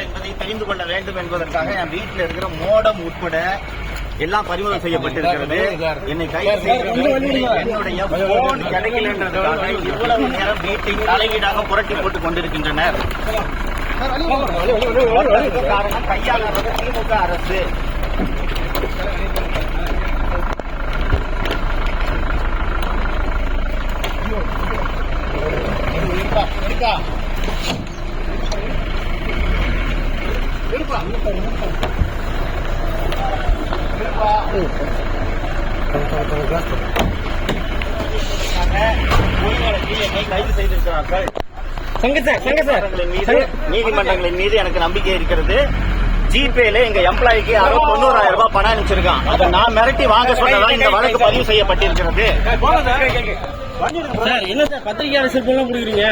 என்பதை தெரிந்து கொள்ள வேண்டும் என்பதற்காக என் வீட்டில் இருக்கிற மோடம் உட்பட எல்லாம் பறிமுதல் செய்யப்பட்டிருக்கிறது. என்னை கைது செய்து என்னுடைய போன் கிடைக்கல என்றதுக்காக இவ்வளவு நேரம் வீட்டை தலையீடாக புரட்டி போட்டுக் கொண்டிருக்கின்றனர். காரணம் கையாளாதது திமுக அரசு. கைது செய்திருக்கிறார்கள். நீதிமன்றங்களின் மீது எனக்கு நம்பிக்கை இருக்கிறது. ஜிபேல எங்க எம்ப்ளாய்க்கு 91,000 ரூபாய் பணம் அனுப்பிச்சிருக்கான். அதை நான் மிரட்டி வாங்க சொன்னதான் இந்த வழக்கு பதிவு செய்யப்பட்டிருக்கிறது. என்ன சார் பத்திரிகையாளர் செல்போன் கொடுக்குறீங்க?